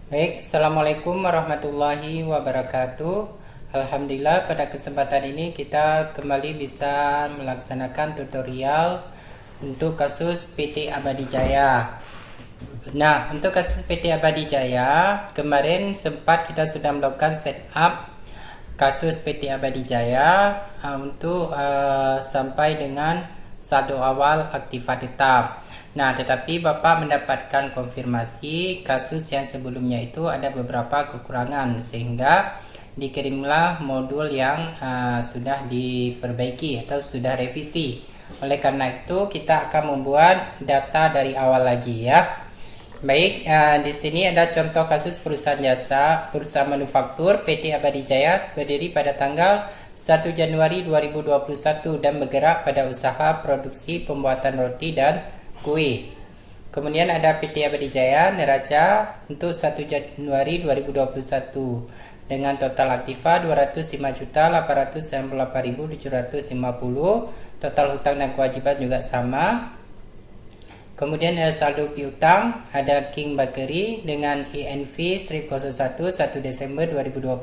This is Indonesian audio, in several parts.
Baik, Assalamualaikum warahmatullahi wabarakatuh. Alhamdulillah pada kesempatan ini kita kembali bisa melaksanakan tutorial untuk kasus PT Abadi Jaya. Nah, untuk kasus PT Abadi Jaya, kemarin sempat kita sudah melakukan setup kasus PT Abadi Jaya untuk sampai dengan saldo awal aktiva tetap. Nah, tetapi Bapak mendapatkan konfirmasi kasus yang sebelumnya itu ada beberapa kekurangan sehingga dikirimlah modul yang sudah diperbaiki atau sudah revisi. Oleh karena itu kita akan membuat data dari awal lagi ya. Baik, di sini ada contoh kasus perusahaan jasa, perusahaan manufaktur PT Abadi Jaya berdiri pada tanggal 1 Januari 2021 dan bergerak pada usaha produksi pembuatan roti dan kue. Kemudian ada PT Abadi Jaya Neraca untuk 1 Januari 2021 dengan total aktiva 205.898.750, total hutang dan kewajiban juga sama. Kemudian saldo piutang ada King Bakery dengan INV strip 01 1 Desember 2020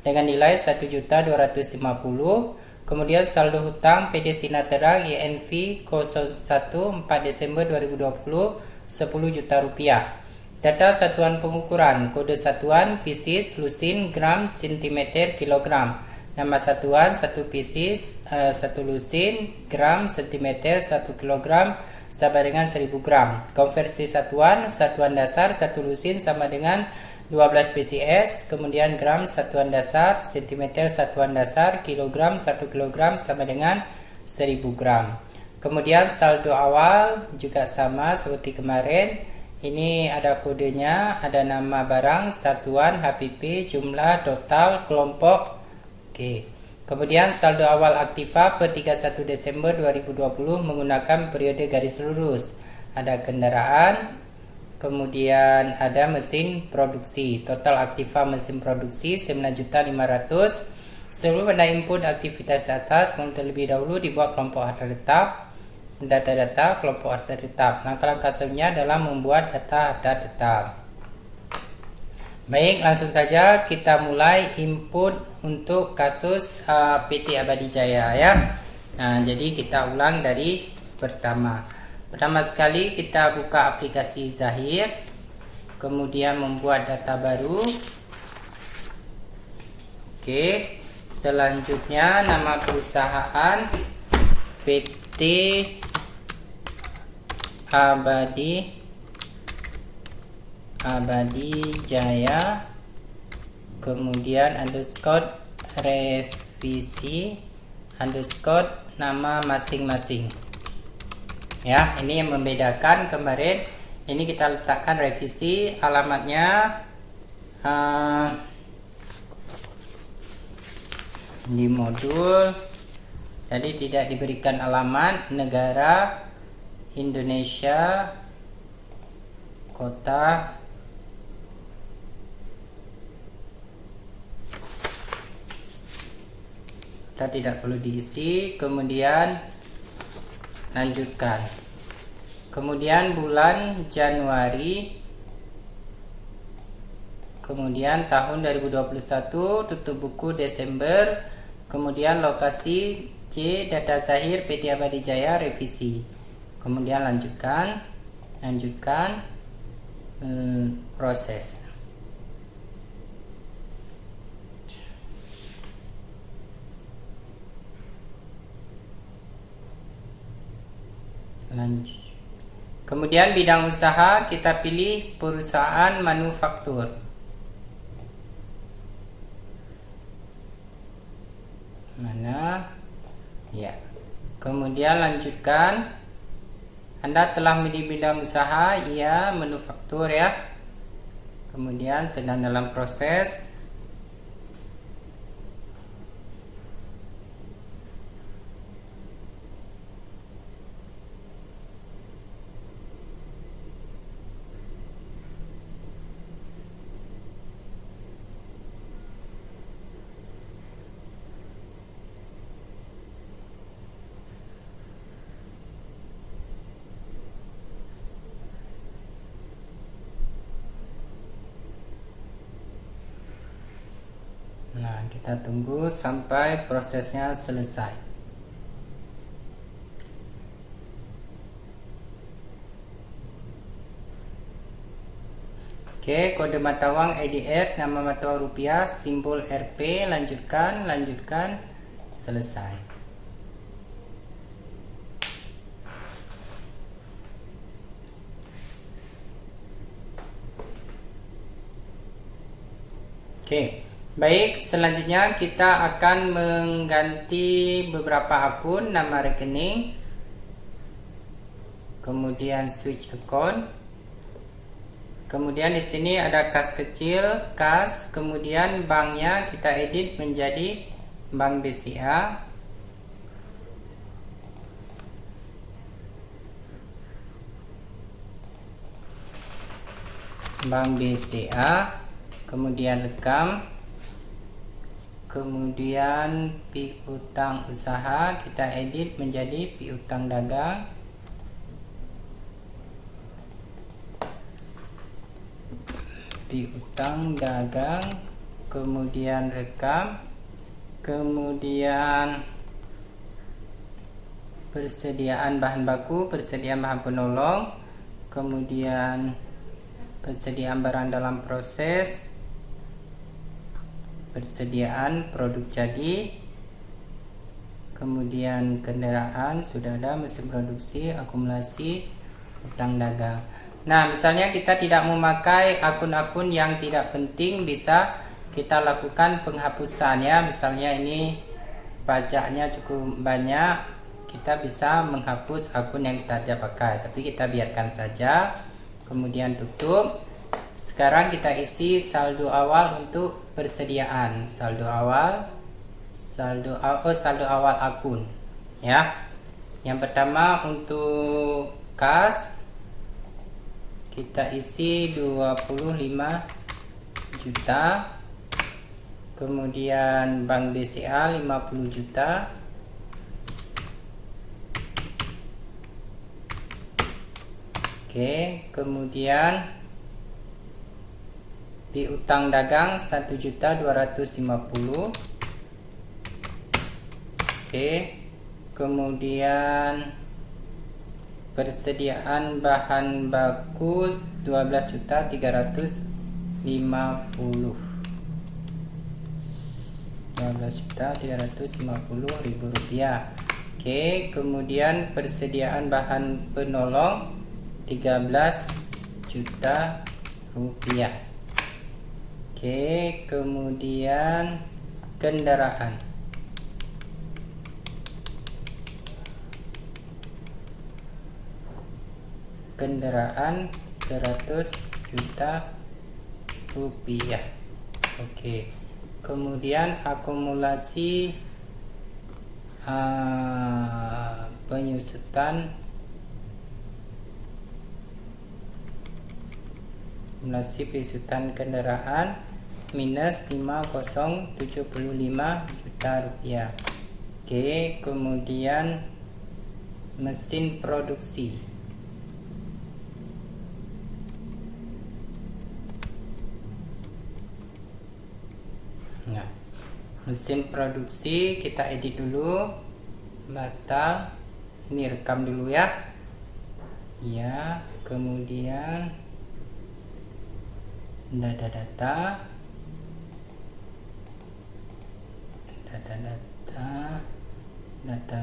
dengan nilai 1.250. Kemudian saldo hutang PD Sinar Terang INV 01 4 Desember 2020 10 juta rupiah. Data satuan pengukuran kode satuan pieces lusin gram cm kilogram. Nama satuan 1 pieces 1 lusin gram cm 1 kilogram sama dengan 1000 gram. Konversi satuan dasar 1 lusin sama dengan 12 PCS, kemudian gram satuan dasar, cm satuan dasar, kilogram 1 kilogram sama dengan 1000 gram. Kemudian saldo awal juga sama seperti kemarin. Ini ada kodenya, ada nama barang, satuan, HPP, jumlah, total, kelompok. Oke. Kemudian saldo awal aktiva per 31 Desember 2020 menggunakan periode garis lurus. Ada kendaraan, kemudian ada mesin produksi. Total aktiva mesin produksi 9.500.000. Seluruh benda input aktivitas atas terlebih dahulu dibuat kelompok harta tetap. Data-data kelompok harta tetap. Langkah-langkah selanjutnya dalam membuat data harta tetap. Baik, langsung saja kita mulai input untuk kasus PT Abadi Jaya ya. Nah, jadi kita ulang dari pertama. Pertama sekali kita buka aplikasi Zahir, kemudian membuat data baru. Oke, selanjutnya nama perusahaan PT Abadi Jaya, kemudian underscore revisi underscore nama masing-masing ya. Ini yang membedakan kemarin, ini kita letakkan revisi alamatnya di modul, jadi tidak diberikan alamat negara Indonesia, kota, kita tidak perlu diisi. Kemudian lanjutkan, kemudian bulan Januari, kemudian tahun 2021, tutup buku Desember, kemudian lokasi C data Zahir PT Abadi Jaya revisi, kemudian lanjutkan proses. Kemudian bidang usaha kita pilih perusahaan manufaktur. Mana? Ya. Kemudian lanjutkan. Anda telah memilih bidang usaha, iya, manufaktur ya. Kemudian sedang dalam proses. kita tunggu sampai prosesnya selesai. Oke, kode mata uang EDR, nama mata uang rupiah, simbol Rp, lanjutkan, selesai. Oke, baik, selanjutnya kita akan mengganti beberapa akun, nama rekening, kemudian switch account, kemudian di sini ada kas kecil, kas, kemudian banknya kita edit menjadi Bank BCA. Bank BCA. Kemudian rekam, kemudian piutang usaha kita edit menjadi piutang dagang, kemudian rekam, kemudian persediaan bahan baku, persediaan bahan penolong, kemudian persediaan barang dalam proses, persediaan produk jadi, kemudian kendaraan sudah ada, mesin produksi, akumulasi, utang dagang. Nah, misalnya kita tidak memakai akun-akun yang tidak penting, bisa kita lakukan penghapusan ya. Misalnya ini pajaknya cukup banyak, kita bisa menghapus akun yang kita tidak pakai, tapi kita biarkan saja, kemudian tutup. Sekarang kita isi saldo awal untuk persediaan, saldo awal akun ya. Yang pertama untuk kas kita isi 25 juta, kemudian Bank BCA 50 juta, oke, kemudian piutang dagang 1.250.000. Oke, kemudian persediaan bahan baku 12.350.000. 12.350.000 rupiah. Oke, kemudian persediaan bahan penolong 13 juta rupiah. Oke, kemudian kendaraan. Kendaraan 100 juta rupiah. Oke. Kemudian akumulasi penyusutan kendaraan minus 5075 juta rupiah. Oke, kemudian mesin produksi. Nah, mesin produksi kita edit dulu, batal, ini rekam dulu ya. Ya, kemudian data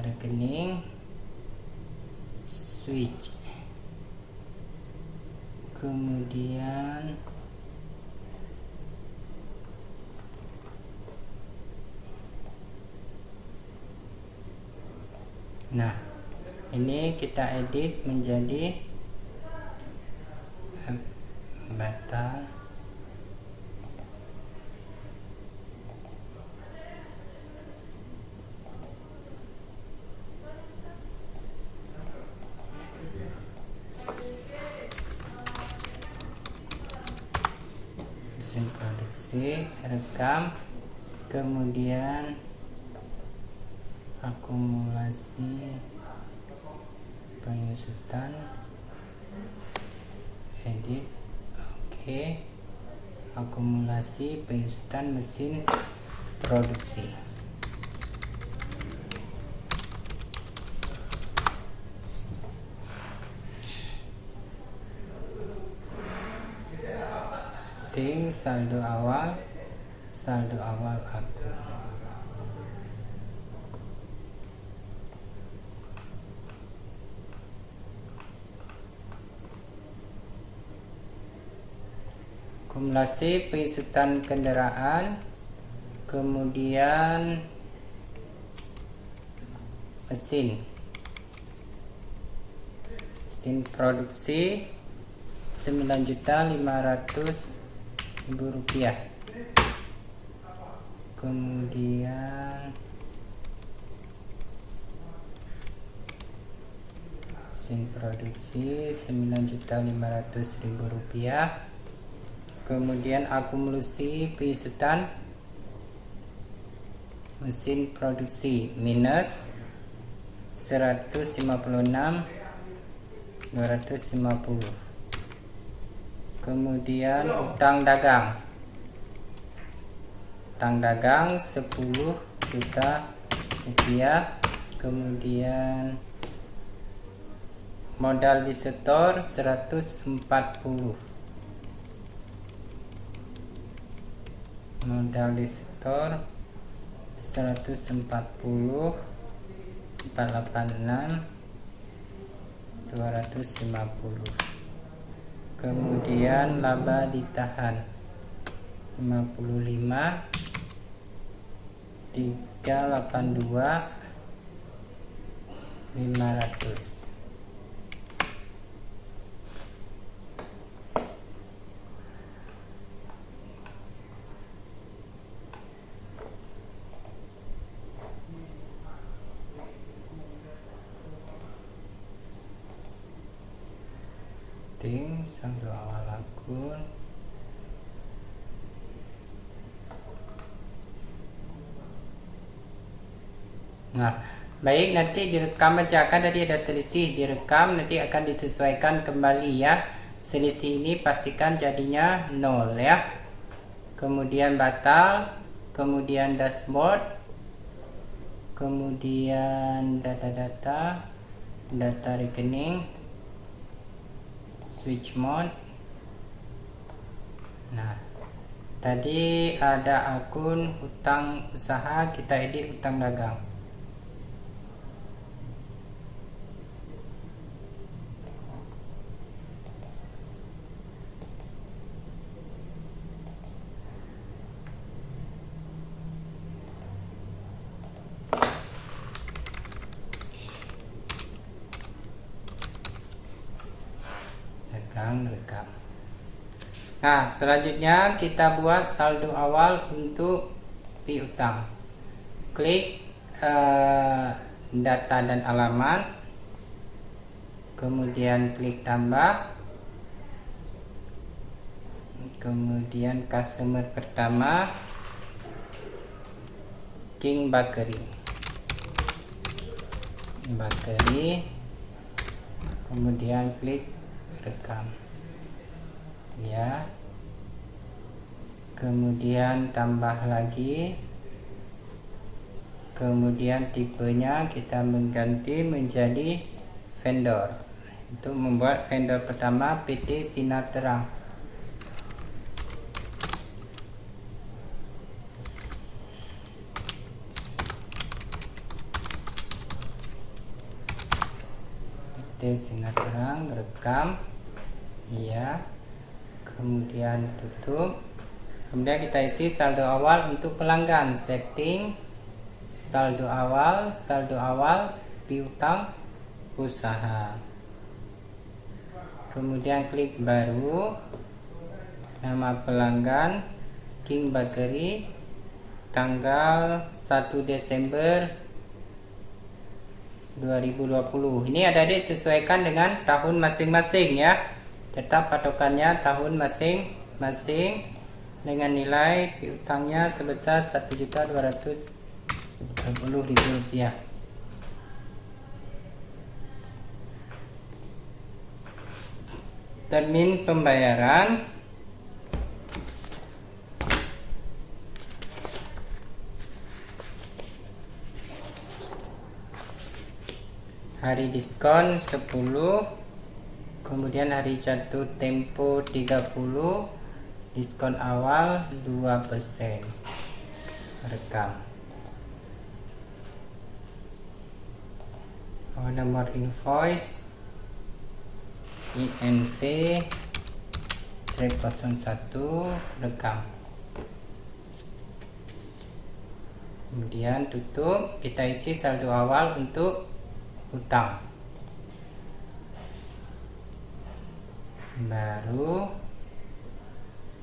rekening, switch, kemudian nah ini kita edit menjadi batal, mesin produksi, rekam, kemudian akumulasi penyusutan, edit, oke, akumulasi penyusutan mesin produksi. Saldo awal akun. Akumulasi pengisutan kendaraan, kemudian mesin produksi Rp9.500.000, kemudian mesin produksi Rp9.500.000, kemudian akumulasi pengisutan mesin produksi minus 156.250. Kemudian utang dagang 10 juta rupiah, kemudian modal disetor 140, modal disetor 140, 486, 250. Kemudian laba ditahan 55, 382, 500. Saldo awal akun. Nah, baik, nanti direkam aja, kan tadi ada selisih, direkam nanti akan disesuaikan kembali ya. Selisih ini pastikan jadinya 0 ya. Kemudian batal, kemudian dashboard, kemudian data rekening, switch mode. Nah, tadi ada akun utang usaha, kita edit utang dagang. Rekam. Nah, selanjutnya kita buat saldo awal untuk piutang. Klik data dan alamat, kemudian klik tambah, kemudian customer pertama King Bakery, kemudian klik rekam ya, kemudian tambah lagi, kemudian tipenya kita mengganti menjadi vendor. Untuk membuat vendor pertama PT Sinar Terang. PT Sinar Terang, rekam ya, kemudian tutup. Kemudian kita isi saldo awal untuk pelanggan. Setting saldo awal piutang usaha, kemudian klik baru, nama pelanggan King Bakery, tanggal 1 Desember 2020. Ini adik-adik sesuaikan dengan tahun masing-masing ya. Tetap patokannya tahun masing-masing dengan nilai piutangnya sebesar Rp1.250.000. Termin pembayaran hari diskon 10, kemudian hari jatuh tempo 30, diskon awal 2%. Rekam. Nomor invoice INV 01, rekam. Kemudian tutup, kita isi saldo awal untuk hutang. Baru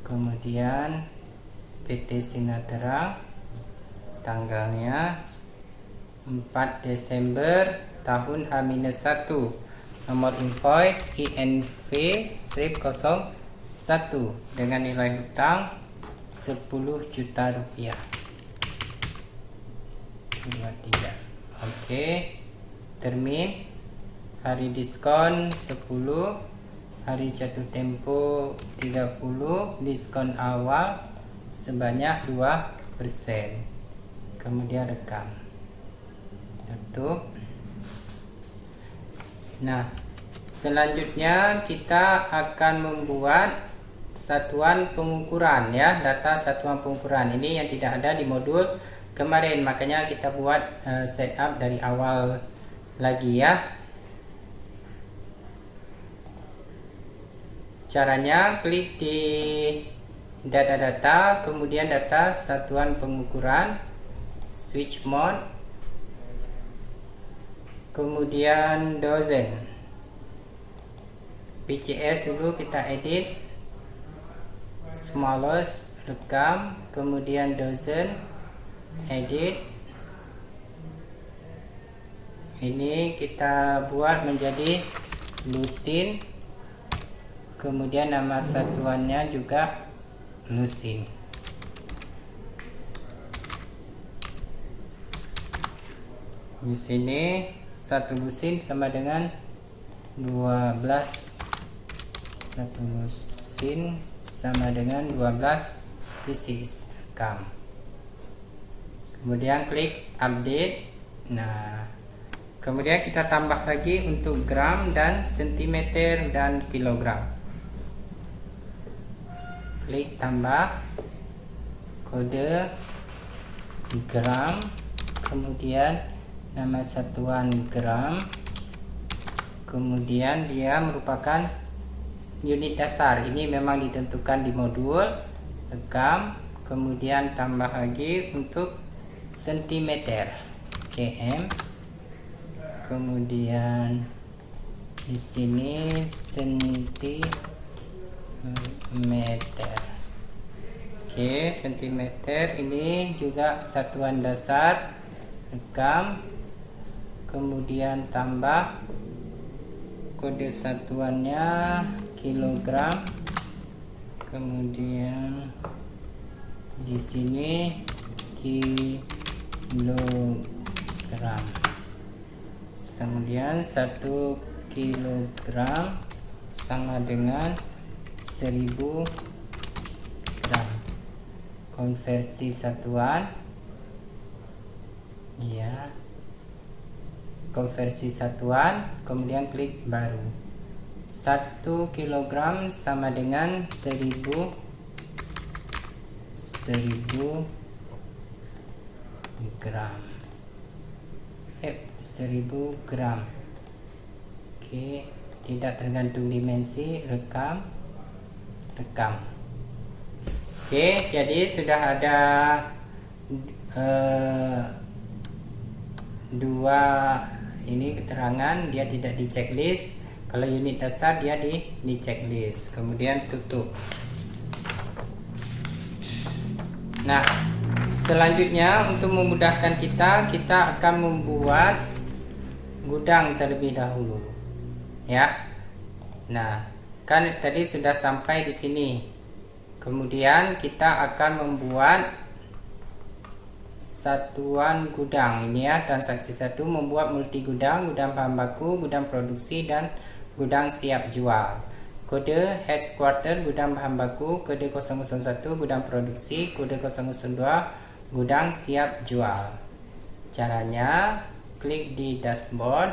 kemudian PT Sinatra, tanggalnya 4 Desember tahun H-1, nomor invoice INV 01 dengan nilai hutang 10 juta rupiah. 23. Oke, termin. Hari diskon 10, hari jatuh tempo 30, diskon awal sebanyak 2%. Kemudian rekam. Tutup. Nah, selanjutnya kita akan membuat satuan pengukuran, ya, data satuan pengukuran. Ini yang tidak ada di modul kemarin, makanya kita buat setup dari awal lagi, ya. Caranya klik di data-data, kemudian data satuan pengukuran, switch mode, kemudian dozen. PCS dulu kita edit, smallest, rekam, kemudian dozen, edit. Ini kita buat menjadi lusin, kemudian nama satuannya juga lusin. Di sini satu lusin sama dengan 12. Satu lusin sama dengan 12 pieces. Rekam. Kemudian klik update. Nah, kemudian kita tambah lagi untuk gram dan sentimeter dan kilogram. Klik tambah kode gram, kemudian nama satuan gram, kemudian dia merupakan unit dasar. Ini memang ditentukan di modul. Rekam, kemudian tambah lagi untuk sentimeter, km, kemudian di sini sentimeter. Oke, sentimeter ini juga satuan dasar. Rekam, kemudian tambah kode satuannya kilogram, kemudian di sini kilogram, kemudian 1 kilogram sama dengan 1000 gram. Konversi satuan, ya, konversi satuan, kemudian klik baru. 1 kilogram sama dengan 1000 gram. 1000 gram. Oke, tidak tergantung dimensi. Rekam. Oke, jadi sudah ada dua ini keterangan, dia tidak di checklist. Kalau unit dasar dia di checklist. Kemudian tutup. Nah, selanjutnya untuk memudahkan kita akan membuat gudang terlebih dahulu, ya. Nah, kan tadi sudah sampai di sini. Kemudian kita akan membuat satuan gudang. Ini ya, transaksi 1 membuat multi gudang, gudang bahan baku, gudang produksi, dan gudang siap jual. Kode headquarter gudang bahan baku, kode 001 gudang produksi, kode 002 gudang siap jual. Caranya klik di dashboard,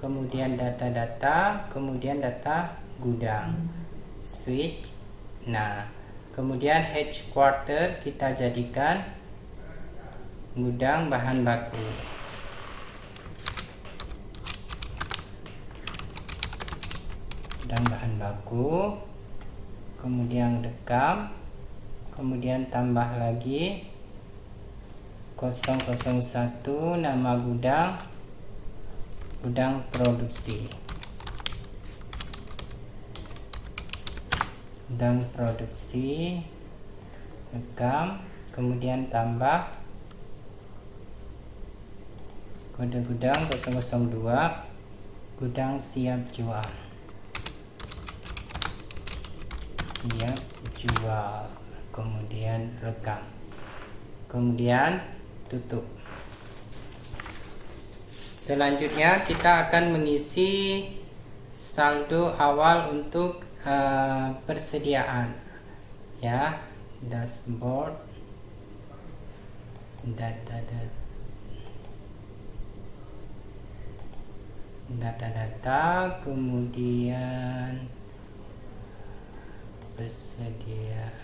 kemudian data-data, kemudian data gudang, switch. Nah, kemudian headquarter kita jadikan gudang bahan baku. Gudang bahan baku, kemudian rekam, kemudian tambah lagi 001 nama gudang, gudang produksi. Gudang produksi, rekam, kemudian tambah kode gudang 002, gudang siap jual. Siap jual, kemudian rekam, kemudian tutup. Selanjutnya kita akan mengisi saldo awal untuk persediaan, ya. Dashboard, data, kemudian persediaan.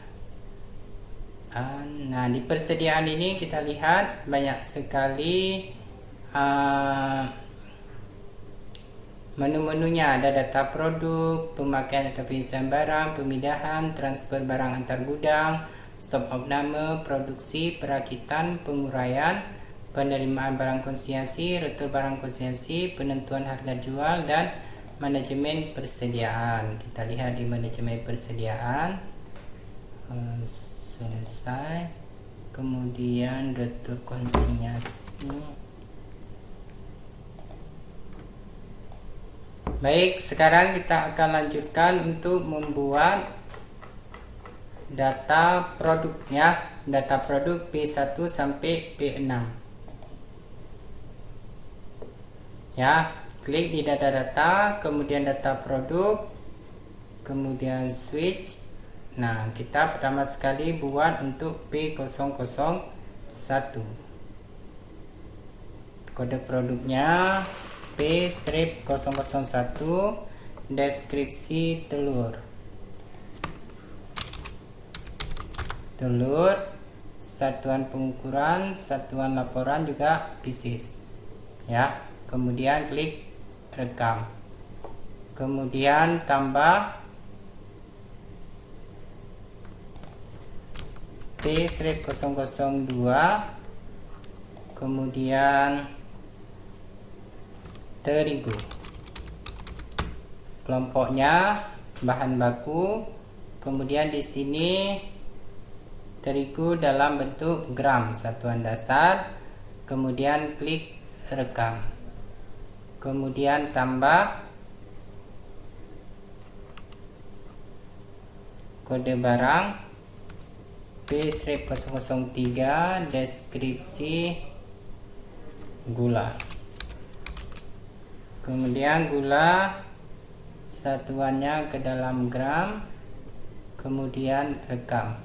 Nah, di persediaan ini kita lihat banyak sekali menu-menunya. Ada data produk, pemakaian atau pengisian barang, pemindahan, transfer barang antar gudang, stok opname, produksi, perakitan, penguraian, penerimaan barang konsinyasi, retur barang konsinyasi, penentuan harga jual, dan manajemen persediaan. Kita lihat di manajemen persediaan, selesai. Kemudian retur konsinyasi. Baik, sekarang kita akan lanjutkan untuk membuat data produknya. Data produk P1 sampai P6. Ya, klik di data-data, kemudian data produk, kemudian switch. Nah, kita pertama sekali buat untuk P001. Kode produknya P-001, deskripsi telur. Satuan pengukuran, satuan laporan juga pieces. Ya, kemudian klik rekam. Kemudian tambah P-002, kemudian terigu. Kelompoknya bahan baku, kemudian di sini terigu dalam bentuk gram satuan dasar, kemudian klik rekam. Kemudian tambah kode barang P-003, deskripsi gula. Kemudian gula satuannya ke dalam gram, kemudian rekam.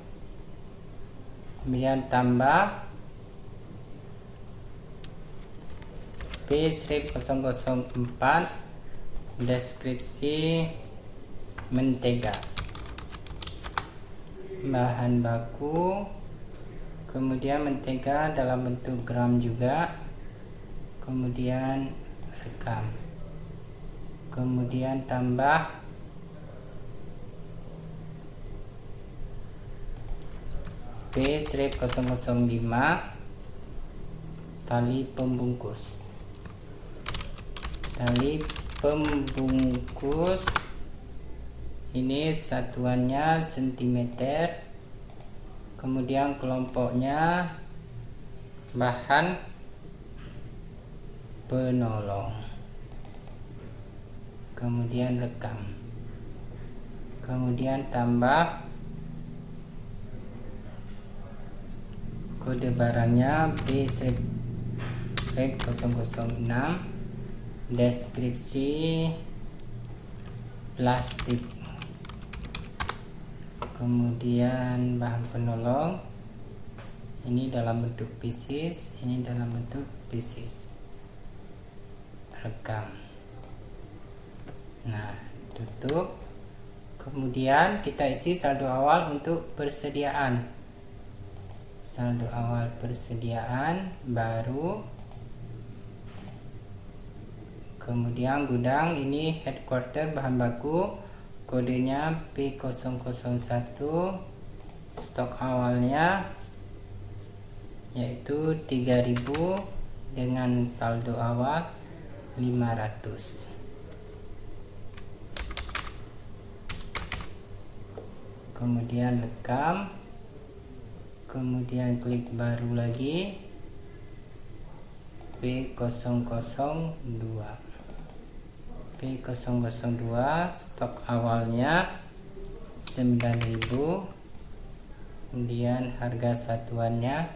Kemudian tambah P-004, deskripsi mentega. Bahan baku, kemudian mentega dalam bentuk gram juga, kemudian rekam. Kemudian tambah P-005, tali pembungkus. Tali pembungkus ini satuannya sentimeter, kemudian kelompoknya bahan penolong. Kemudian rekam. Kemudian tambah kode barangnya P-006, deskripsi plastik. Kemudian bahan penolong ini dalam bentuk pieces, ini dalam bentuk pieces. Rekam. Nah, tutup. Kemudian kita isi saldo awal untuk persediaan. Saldo awal persediaan baru. Kemudian gudang ini headquarter bahan baku, kodenya P001. Stok awalnya yaitu 3000 dengan saldo awal 500. Kemudian rekam, kemudian klik baru lagi, P002. P002 stok awalnya 9000, kemudian harga satuannya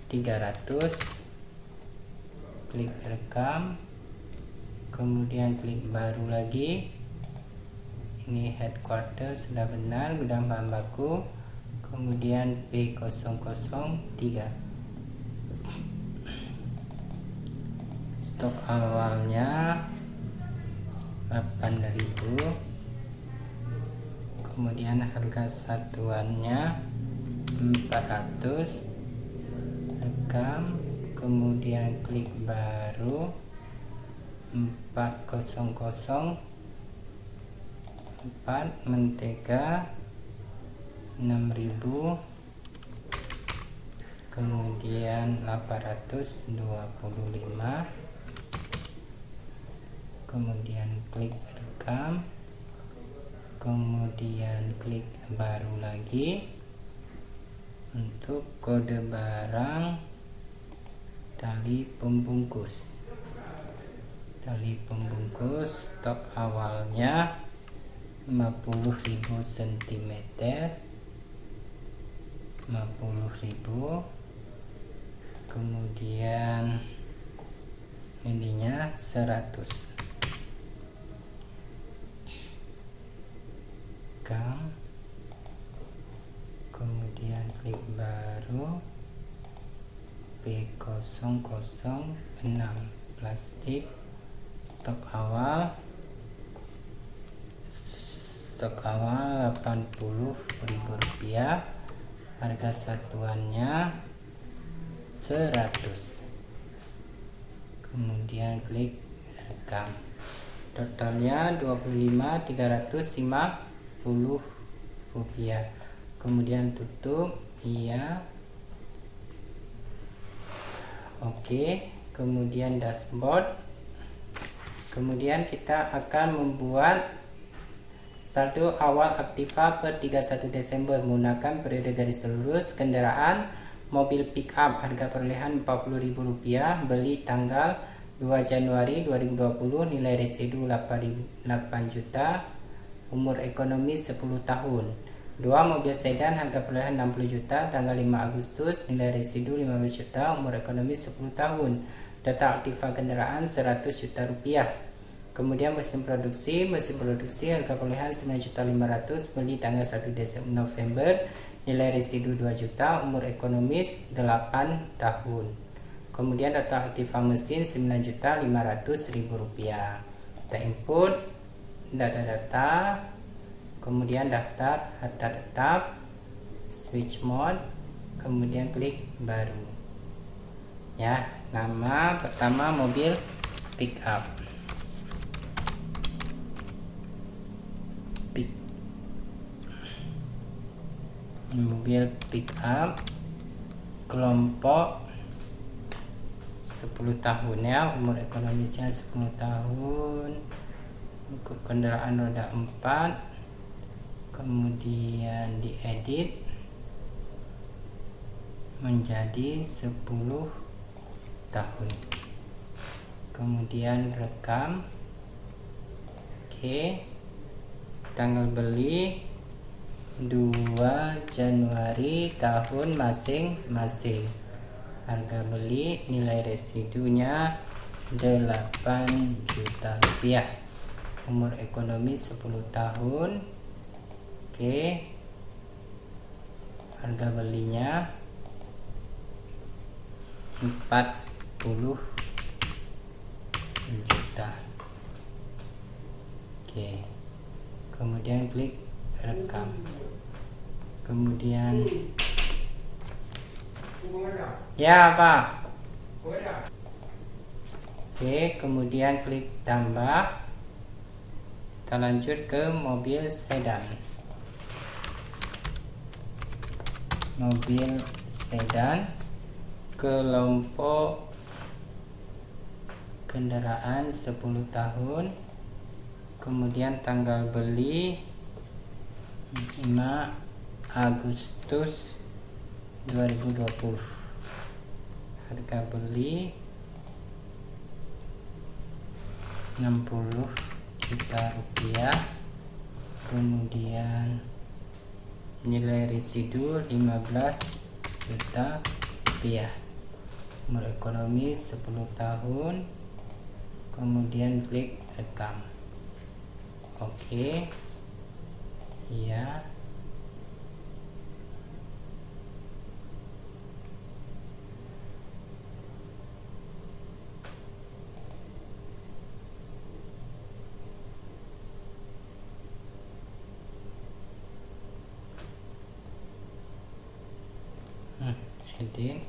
300. Klik rekam, kemudian klik baru lagi. Ini headquarter sudah benar, gudang bahan baku, kemudian P003. Stok awalnya 8000, kemudian harga satuannya 400. Rekam, kemudian klik baru, 400. Mentega 6000, kemudian 825. Kemudian klik rekam, kemudian klik baru lagi. Untuk kode barang tali pembungkus, stok awalnya 50.000 cm, 50.000. Kemudian ininya 100. Kemudian klik baru, P006 plastik. Stok awal 80.000 rupiah, harga satuannya 100. Kemudian klik rekam, totalnya 25.350 rupiah. Kemudian tutup, iya, oke. Kemudian dashboard. Kemudian kita akan membuat saldo awal aktiva per 31 Desember menggunakan periode garis lurus. Kendaraan mobil pick up, harga perolehan Rp40.000, beli tanggal 2 Januari 2020, nilai residu 8 juta, umur ekonomi 10 tahun. 2 mobil sedan, harga perolehan 60 juta, tanggal 5 Agustus, nilai residu 15 juta, umur ekonomi 10 tahun. Data aktiva kendaraan 100 juta rupiah. Kemudian mesin produksi, harga perolehan 9.500.000, beli tanggal 1 November, nilai residu 2 juta, umur ekonomis 8 tahun. Kemudian data aktiva mesin 9.500.000 rupiah. Kita input data-data, kemudian daftar harta tetap, switch mode, kemudian klik baru. Ya, nama pertama mobil pick up. Mobil pick up, kelompok 10 tahun ya, umur ekonomisnya 10 tahun, kendaraan roda 4, kemudian diedit menjadi 10 tahun, kemudian rekam. Oke, tanggal beli 2 Januari tahun masing-masing, harga beli, nilai residunya 8 juta rupiah, umur ekonomi 10 tahun. Oke, harga belinya 40 juta. Oke, Oke. Kemudian klik rekam. Kemudian ya Pak. Oke, kemudian klik tambah. Kita lanjut ke mobil sedan. Mobil sedan, kelompok kendaraan 10 tahun, kemudian tanggal beli 5 Agustus 2020, harga beli 60 juta rupiah, kemudian nilai residu 15 juta rupiah, umur ekonomi 10 tahun, kemudian klik rekam. Oke, ya. Edit.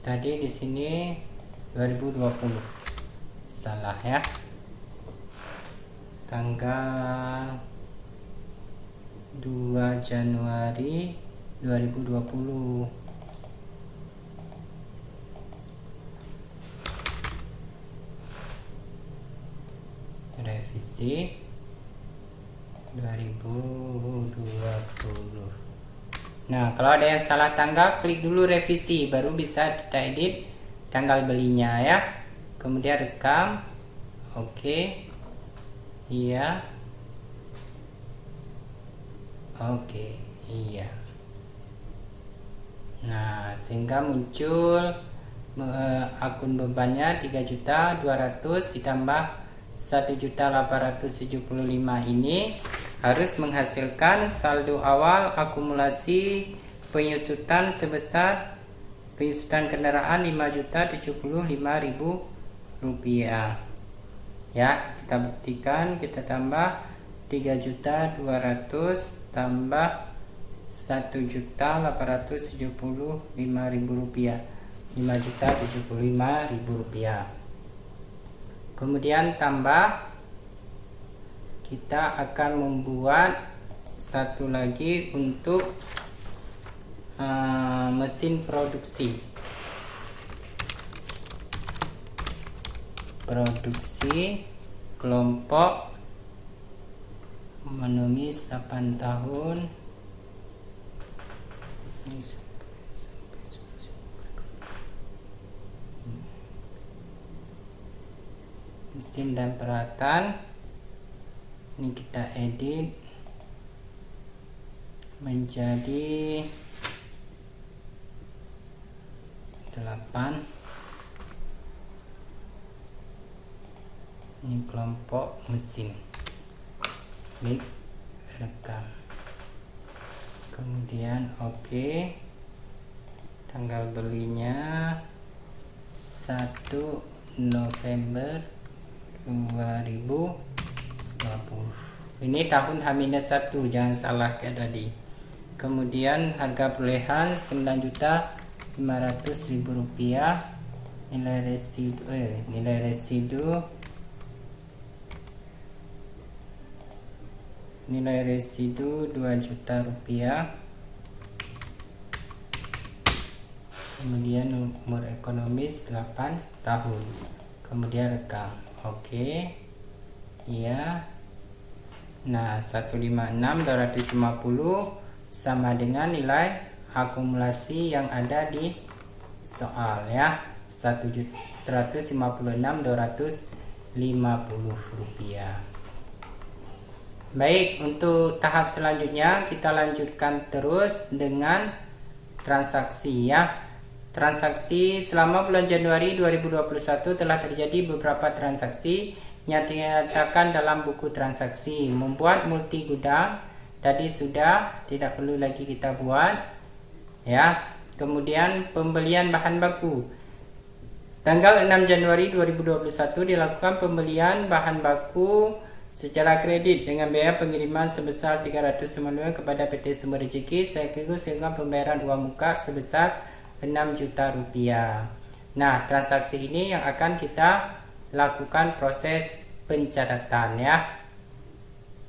Tadi di sini 2020. Salah ya. Tanggal 2 Januari 2020. Revisi 2020. Nah, kalau ada yang salah tanggal, klik dulu revisi, baru bisa kita edit tanggal belinya ya. Kemudian rekam. Oke. Iya. Oke, iya. Nah, sehingga muncul akun bebannya 3.200.000 ditambah 1.875 ini harus menghasilkan saldo awal akumulasi penyusutan sebesar penyusutan kendaraan 5.075.000 rupiah. Ya, kita buktikan, kita tambah 3.200.000 tambah 1.875.000 rupiah, 5.075.000 rupiah. Kemudian tambah, kita akan membuat satu lagi untuk mesin produksi kelompok memenuhi 8 tahun. Mesin dan peralatan ini kita edit menjadi 8. Ini kelompok mesin, klik rekam, kemudian oke. Tanggal belinya 1 November 2020. Ini tahun H-1, jangan salah kayak tadi. Kemudian harga perolehan 9.500.000 rupiah. Nilai residu 2 juta rupiah. Kemudian umur ekonomis 8 tahun. Kemudian rekam. Oke. Iya. Nah, 156.250 sama dengan nilai akumulasi yang ada di soal ya, 156.250 rupiah. Baik, untuk tahap selanjutnya kita lanjutkan terus dengan transaksi ya. Transaksi selama bulan Januari 2021 telah terjadi beberapa transaksi yang dinyatakan dalam buku transaksi. Membuat multi gudang tadi sudah, tidak perlu lagi kita buat ya. Kemudian pembelian bahan baku Tanggal 6 Januari 2021 dilakukan pembelian bahan baku secara kredit dengan biaya pengiriman sebesar 300 kepada PT Sumber Rezeki sekaligus dengan pembayaran uang muka sebesar 6 juta rupiah. Nah, transaksi ini yang akan kita lakukan proses pencatatan ya.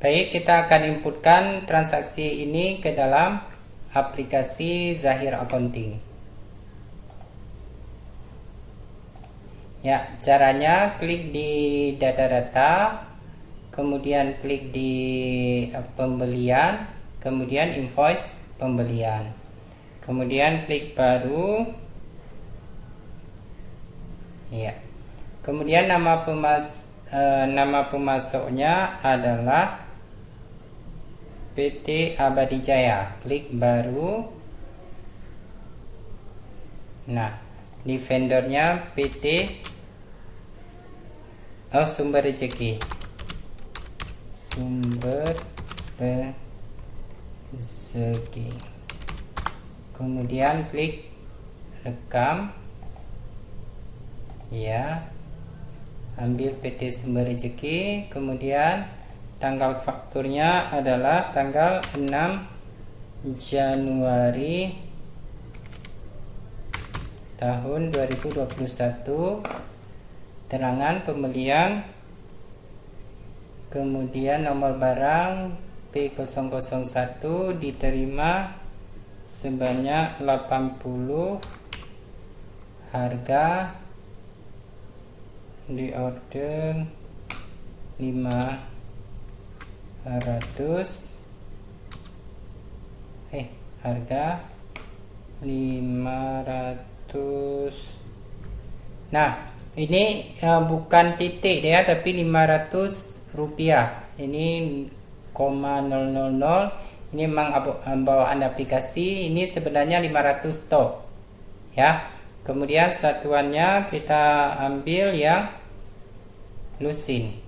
Baik, kita akan inputkan transaksi ini ke dalam aplikasi Zahir Accounting. Ya, caranya klik di data-data, kemudian klik di pembelian, kemudian invoice pembelian. Kemudian klik baru. Ya. Kemudian nama pemasoknya adalah PT Abadi Jaya. Klik baru. Nah, di vendornya PT Sumber Rezeki. Sumber Rezeki. Kemudian klik rekam. Ya. Ambil PT Sumber Rezeki, kemudian tanggal fakturnya adalah tanggal 6 Januari tahun 2021. Terangan pembelian, kemudian nomor barang P001 diterima sebanyak 80, harga di order 500, harga 500. Nah, ini bukan titik dia, tapi 500 rupiah. Ini 0,000. Ini memang bawaan aplikasi. Ini sebenarnya 500 stok ya. Kemudian satuannya kita ambil yang lusin.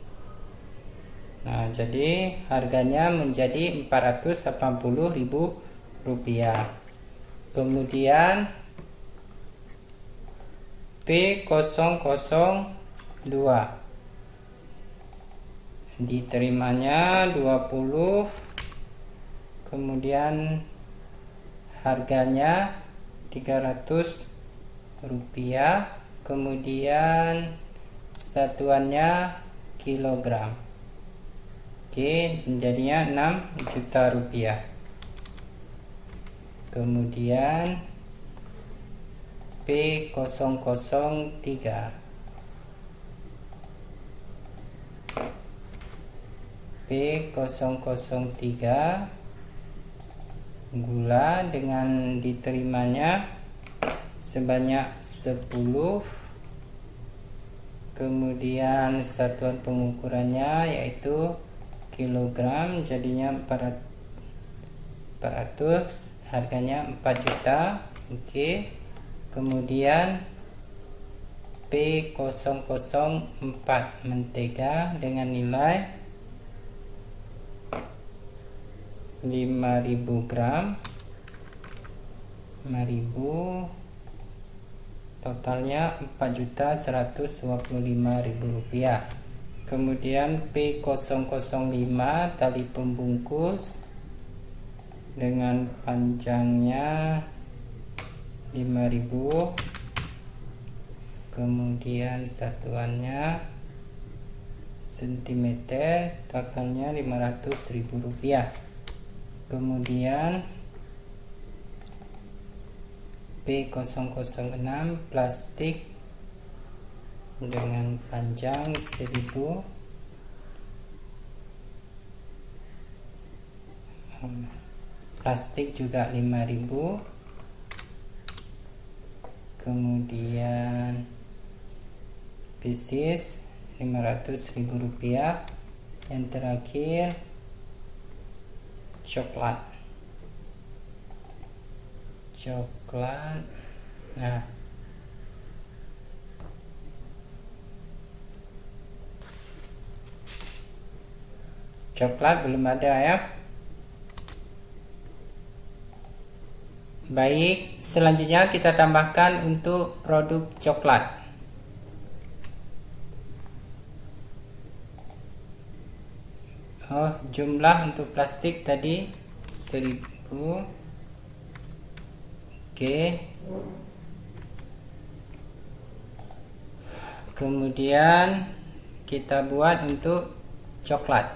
Nah, jadi harganya menjadi 480.000 rupiah. Kemudian P002 diterimanya 20, kemudian harganya 300 rupiah, kemudian satuannya kilogram. Oke, menjadinya 6 juta rupiah. Kemudian P003 gula dengan diterimanya sebanyak 10, kemudian satuan pengukurannya yaitu kilogram, jadinya 400, harganya 4 juta. Oke. Kemudian P004 mentega dengan nilai 5.000 gram, 5.000, totalnya 4.125.000 rupiah. Kemudian P005 tali pembungkus dengan panjangnya 5.000, kemudian satuannya cm, totalnya 500.000 rupiah. Kemudian P006 plastik dengan panjang 1000, plastik juga 5.000. Kemudian pieces 500.000 rupiah. Yang terakhir coklat. Nah, coklat belum ada ya. Baik, selanjutnya kita tambahkan untuk produk coklat. Jumlah untuk plastik tadi 1000. Oke. Kemudian kita buat untuk coklat.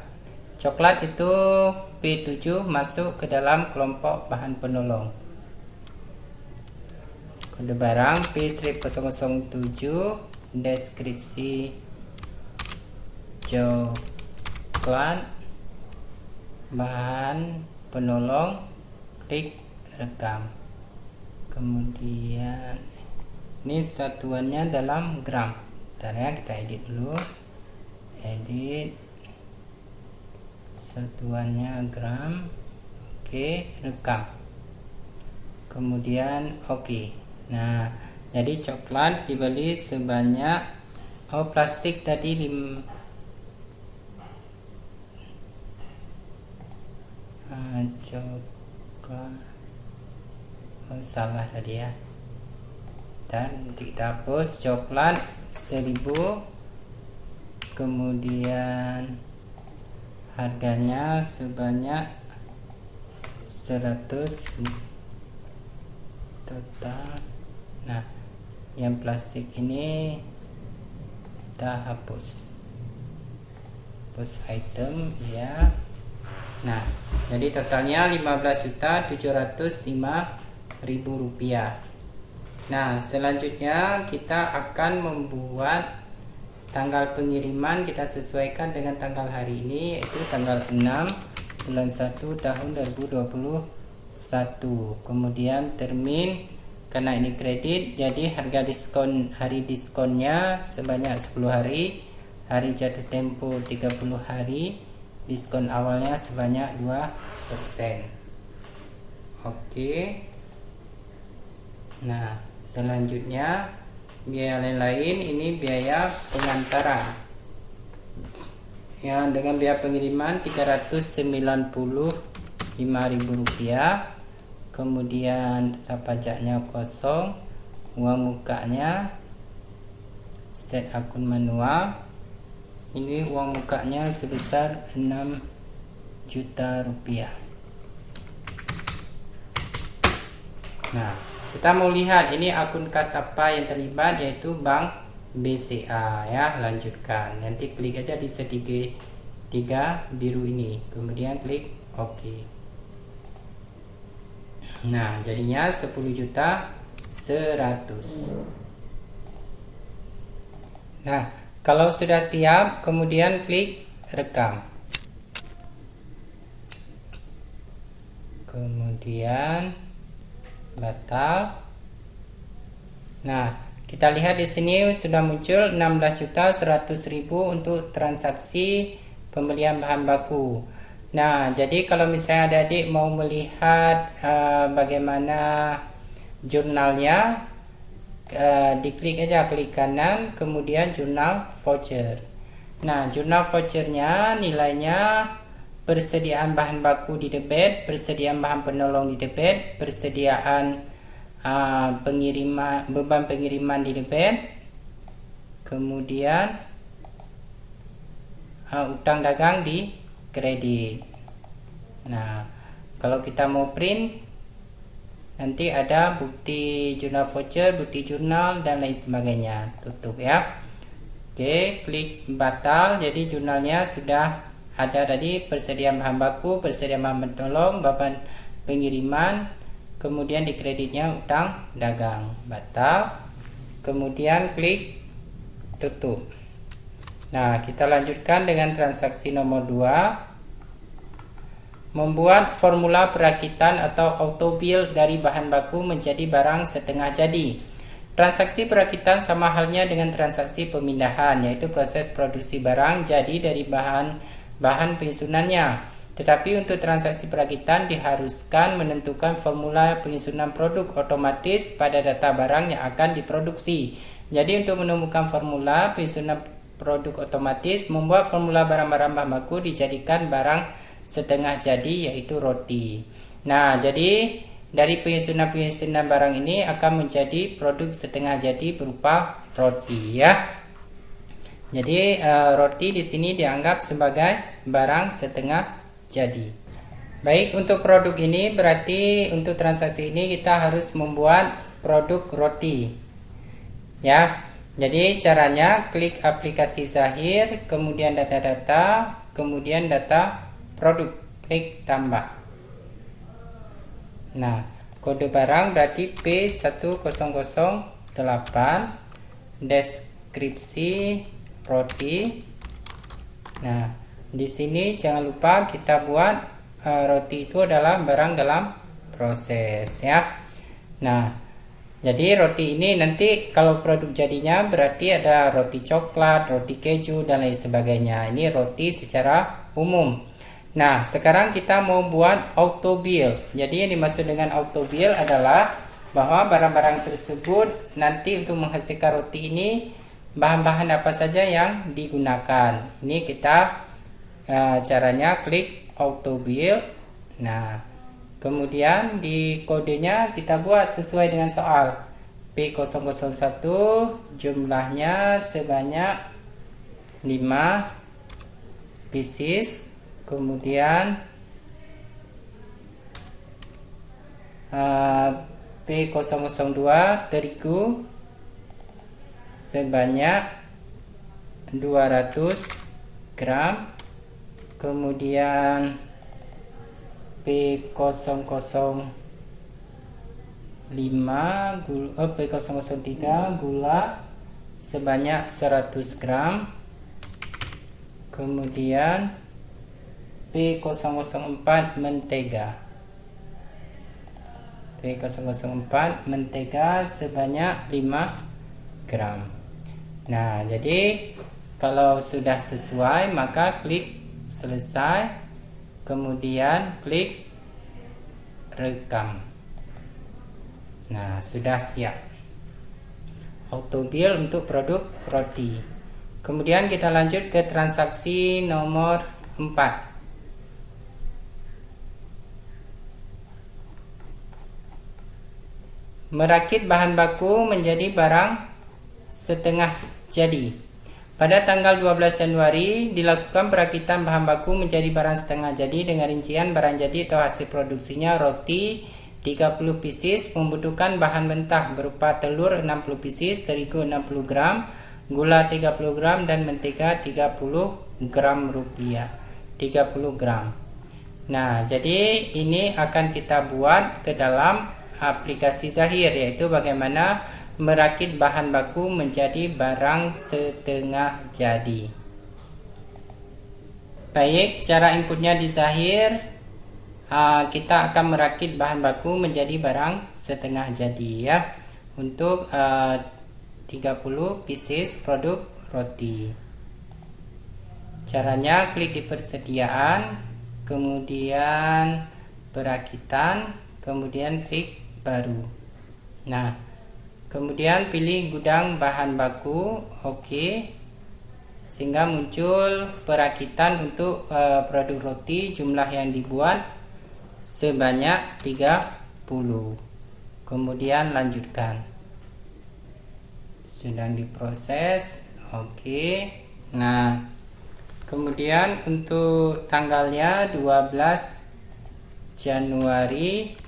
Coklat itu P7 masuk ke dalam kelompok bahan penolong. Kode barang P007, deskripsi coklat, bahan penolong, klik rekam. Kemudian ini satuannya dalam gram. Bentar ya, kita edit dulu. Edit satuannya gram. Oke, rekam. Kemudian oke. Nah, jadi coklat dibeli sebanyak plastik tadi coklat salah tadi ya, dan kita hapus. Coklat 1000, kemudian harganya sebanyak 100 total. Nah, yang plastik ini kita hapus item ya. Nah, jadi totalnya 15.705.000 rupiah. Nah, selanjutnya kita akan membuat tanggal pengiriman. Kita sesuaikan dengan tanggal hari ini, yaitu tanggal 6 bulan 1 tahun 2021. Kemudian termin, karena ini kredit, jadi harga diskon, hari diskonnya sebanyak 10 hari, hari jatuh tempo 30 hari, diskon awalnya sebanyak 2%. Oke. Nah, selanjutnya biaya lain-lain, ini biaya pengantaran ya, dengan biaya pengiriman 395.000 rupiah. Kemudian pajaknya kosong, uang mukanya set akun manual, ini uang mukanya sebesar 6 juta rupiah. Nah, kita mau lihat ini akun kas apa yang terlibat, yaitu Bank BCA ya. Lanjutkan, nanti klik aja di segitiga biru ini, kemudian klik OK. Nah, jadinya 10.100.000. Nah, kalau sudah siap, kemudian klik rekam. Kemudian batal. Nah, kita lihat di sini sudah muncul 16.100.000 untuk transaksi pembelian bahan baku. Nah, jadi kalau misalnya adik-adik mau melihat bagaimana jurnalnya, diklik aja, klik kanan, kemudian jurnal voucher. Nah, jurnal vouchernya nilainya persediaan bahan baku di debit, persediaan bahan penolong di debit, persediaan pengiriman, beban pengiriman di debit, kemudian utang dagang di kredit. Nah, kalau kita mau print, nanti ada bukti jurnal voucher, bukti jurnal, dan lain sebagainya. Tutup ya. Oke, klik batal. Jadi jurnalnya sudah ada tadi, persediaan bahan baku, persediaan bahan penolong, beban pengiriman, kemudian di kreditnya utang dagang. Batal. Kemudian klik tutup. Nah, kita lanjutkan dengan transaksi nomor 2. Membuat formula perakitan atau auto build dari bahan baku menjadi barang setengah jadi. Transaksi perakitan sama halnya dengan transaksi pemindahan, yaitu proses produksi barang jadi dari bahan penyusunannya. Tetapi untuk transaksi perakitan diharuskan menentukan formula penyusunan produk otomatis pada data barang yang akan diproduksi. Jadi untuk menemukan formula penyusunan produk otomatis, membuat formula barang-barang bahan baku dijadikan barang setengah jadi, yaitu roti. Nah, jadi dari penyusunan barang ini akan menjadi produk setengah jadi berupa roti ya. Jadi roti di sini dianggap sebagai barang setengah jadi. Baik, untuk produk ini berarti untuk transaksi ini kita harus membuat produk roti. Ya. Jadi caranya klik aplikasi Zahir, kemudian data-data, kemudian data produk, klik tambah. Nah, kode barang berarti P1008, deskripsi roti. Nah, di sini jangan lupa kita buat roti itu adalah barang dalam proses ya. Nah, jadi roti ini nanti kalau produk jadinya berarti ada roti coklat, roti keju dan lain sebagainya. Ini roti secara umum. Nah, sekarang kita mau buat auto bill. Jadi yang dimaksud dengan auto bill adalah bahwa barang-barang tersebut nanti untuk menghasilkan roti ini bahan-bahan apa saja yang digunakan. Ini kita caranya klik auto bill. Nah, kemudian di kodenya kita buat sesuai dengan soal. P001 jumlahnya sebanyak 5 pieces. Kemudian P002 terigu sebanyak 200 gram. Kemudian P005 P003 gula sebanyak 100 gram. Kemudian P004 mentega. P004 mentega sebanyak 5 gram. Nah, jadi kalau sudah sesuai maka klik selesai, kemudian klik rekam. Nah, sudah siap auto bill untuk produk roti. Kemudian kita lanjut ke transaksi nomor 4. Merakit bahan baku menjadi barang setengah jadi. Pada tanggal 12 Januari dilakukan perakitan bahan baku menjadi barang setengah jadi dengan rincian barang jadi atau hasil produksinya roti 30 pieces, membutuhkan bahan mentah berupa telur 60 pieces, terigu 60 gram, gula 30 gram dan mentega 30 gram rupiah. 30 gram. Nah, jadi ini akan kita buat ke dalam aplikasi Zahir, yaitu bagaimana merakit bahan baku menjadi barang setengah jadi. Baik, cara inputnya di Zahir, kita akan merakit bahan baku menjadi barang setengah jadi ya, untuk 30 pieces produk roti. Caranya klik di persediaan, kemudian perakitan, kemudian klik baru. Nah, kemudian pilih gudang bahan baku, oke, sehingga muncul perakitan untuk produk roti. Jumlah yang dibuat sebanyak 30. Kemudian lanjutkan. Sedang diproses, oke. Nah, kemudian untuk tanggalnya 12 Januari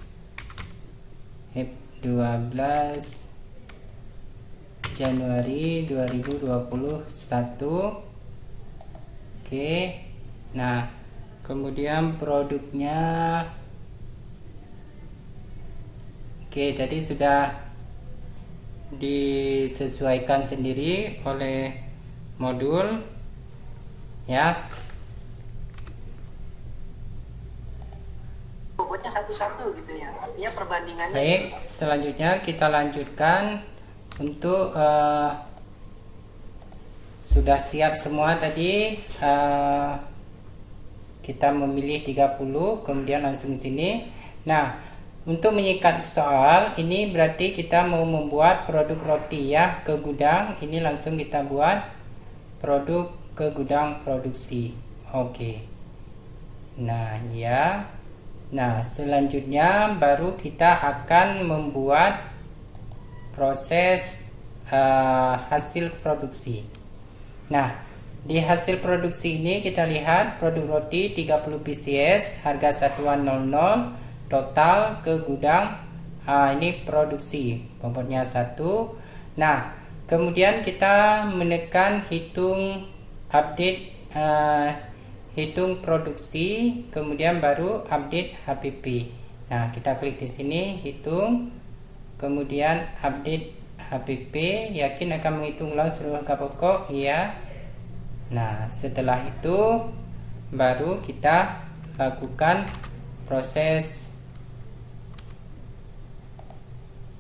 2021. Oke. Nah, kemudian produknya, oke, tadi sudah disesuaikan sendiri oleh modul ya. Pokoknya satu-satu gitu ya, artinya perbandingannya. Baik, selanjutnya kita lanjutkan untuk sudah siap semua tadi. Kita memilih 30, kemudian langsung sini. Nah, untuk menyikat soal ini berarti kita mau membuat produk roti ya, ke gudang. Ini langsung kita buat produk ke gudang produksi. Oke. Nah, ya. Nah, selanjutnya baru kita akan membuat proses hasil produksi. Nah, Di hasil produksi ini kita lihat produk roti 30 pcs, harga satuan 00, total ke gudang. Ini produksi, bobotnya 1. Nah, kemudian kita menekan hitung update, hitung produksi, kemudian baru update HPP. Nah, kita klik di sini, hitung, kemudian update HPP, yakin akan menghitung ulang seluruh harga pokok, iya. Nah, setelah itu baru kita lakukan proses.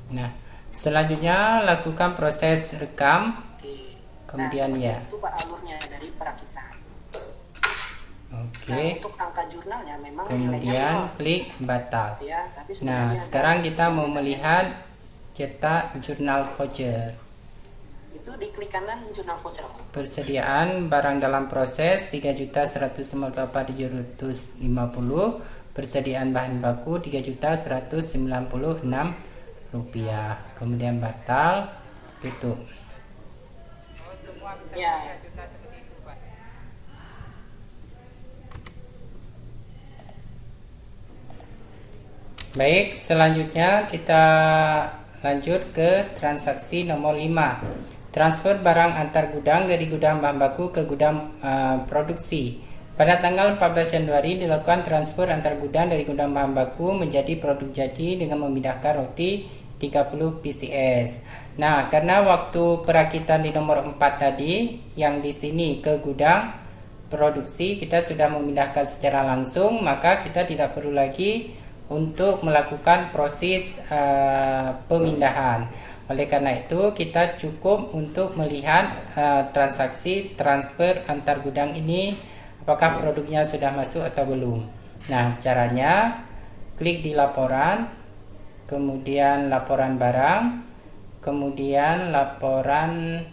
Nah, selanjutnya lakukan proses rekam. Oke. Kemudian Nah, ya. itu Pak alurnya dari perakitan. Oke. Nah, untuk angka jurnalnya memang Kemudian nilainya 0. klik batal. Ya, tapi Nah, sebenarnya sekarang kita mau melihat cetak jurnal voucher. itu di klik kanan jurnal voucher. Persediaan barang dalam proses 3.194.750. Persediaan bahan baku 3.196.000 rupiah. Kemudian batal, tutup. Ya. Baik, selanjutnya kita lanjut ke transaksi nomor 5. Transfer barang antar gudang dari gudang bahan baku ke gudang produksi. Pada tanggal 14 Januari dilakukan transfer antar gudang dari gudang bahan baku menjadi produk jadi dengan memindahkan roti 30 pcs. Nah, karena waktu perakitan di nomor 4 tadi yang di sini ke gudang produksi kita sudah memindahkan secara langsung, maka kita tidak perlu lagi untuk melakukan proses pemindahan. Oleh karena itu kita cukup untuk melihat transaksi transfer antar gudang ini, apakah produknya sudah masuk atau belum. Nah, caranya klik di laporan, kemudian laporan barang, kemudian laporan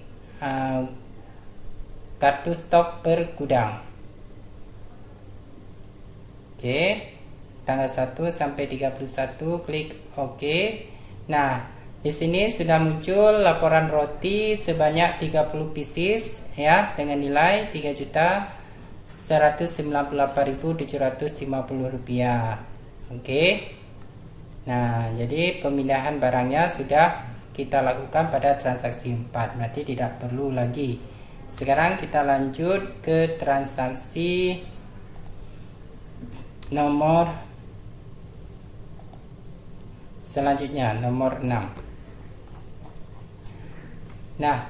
kartu stok per gudang. Oke, tanggal 1 sampai 31, klik OK. Nah, di sini sudah muncul laporan roti sebanyak 30 pieces ya, dengan nilai 3.198.750 rupiah. Oke. Nah, jadi pemindahan barangnya sudah kita lakukan pada transaksi 4, berarti tidak perlu lagi. Sekarang kita lanjut ke transaksi nomor selanjutnya, nomor 6. Nah,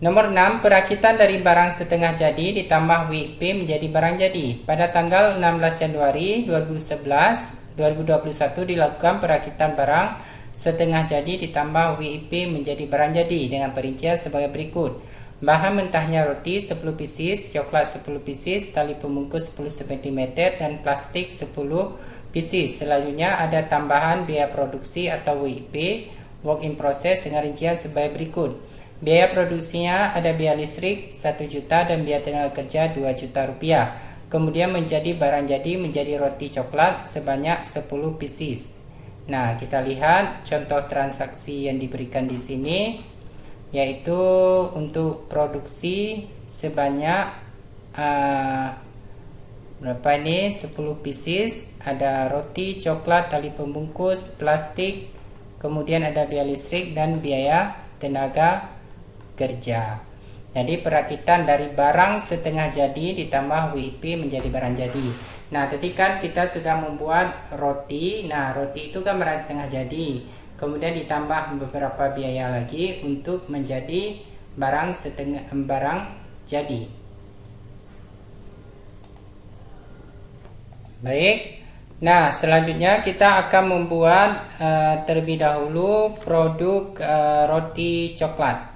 nomor 6, perakitan dari barang setengah jadi ditambah WIP menjadi barang jadi. Pada tanggal 16 Januari 2021 dilakukan perakitan barang setengah jadi ditambah WIP menjadi barang jadi dengan perincian sebagai berikut. Bahan mentahnya roti 10 pieces, coklat 10 pieces, tali pembungkus 10 cm, dan plastik 10 pieces. Selanjutnya ada tambahan biaya produksi atau WIP, work in process, dengan rincian sebagai berikut. Biaya produksinya ada biaya listrik 1 juta dan biaya tenaga kerja 2 juta rupiah. Kemudian menjadi barang jadi menjadi roti coklat sebanyak 10 pieces. Nah, kita lihat contoh transaksi yang diberikan di sini, yaitu untuk produksi sebanyak berapa ini? 10 pieces, ada roti, coklat, tali pembungkus, plastik, kemudian ada biaya listrik dan biaya tenaga kerja. Jadi perakitan dari barang setengah jadi ditambah WIP menjadi barang jadi. Nah, ketika kita sudah membuat roti, nah roti itu kan barang setengah jadi, kemudian ditambah beberapa biaya lagi untuk menjadi barang jadi. Baik. Nah, selanjutnya kita akan membuat terlebih dahulu produk roti coklat.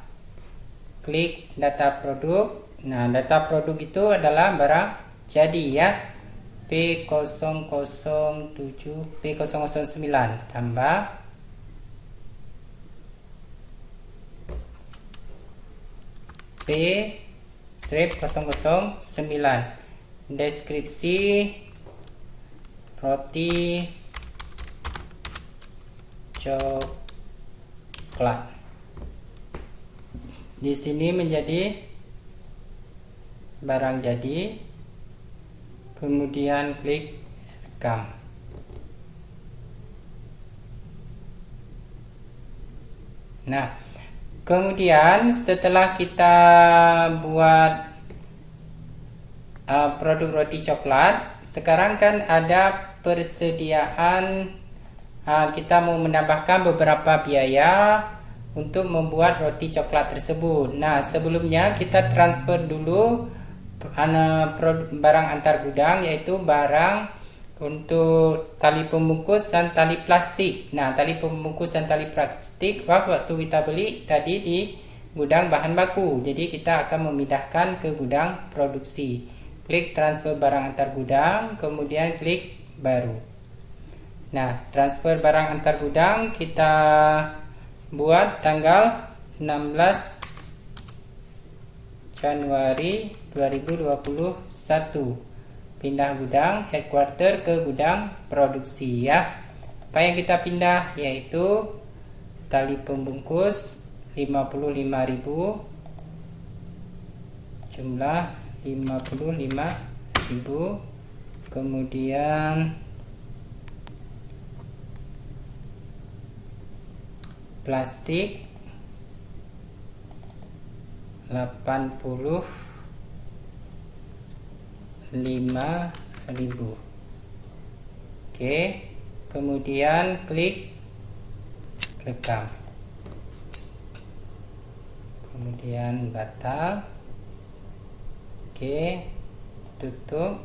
Klik data produk. Nah, data produk itu adalah barang jadi ya. P007 P009 tambah P009. Deskripsi roti coklat. Di sini menjadi barang jadi, kemudian klik rekam. Nah, kemudian setelah kita buat produk roti coklat, sekarang kan ada persediaan, kita mau menambahkan beberapa biaya untuk membuat roti coklat tersebut. Nah, sebelumnya kita transfer dulu barang antar gudang, yaitu barang untuk tali pembungkus dan tali plastik. Nah, tali pembungkus dan tali plastik waktu kita beli tadi di gudang bahan baku, jadi kita akan memindahkan ke gudang produksi. Klik transfer barang antar gudang, kemudian klik baru. Nah, transfer barang antar gudang kita buat tanggal 16 Januari 2021. Pindah gudang headquarter ke gudang produksi ya. Apa yang kita pindah yaitu tali pembungkus 55.000, jumlah 55.000, kemudian plastik 85.000. Oke, kemudian klik rekam, kemudian batal. Oke, tutup.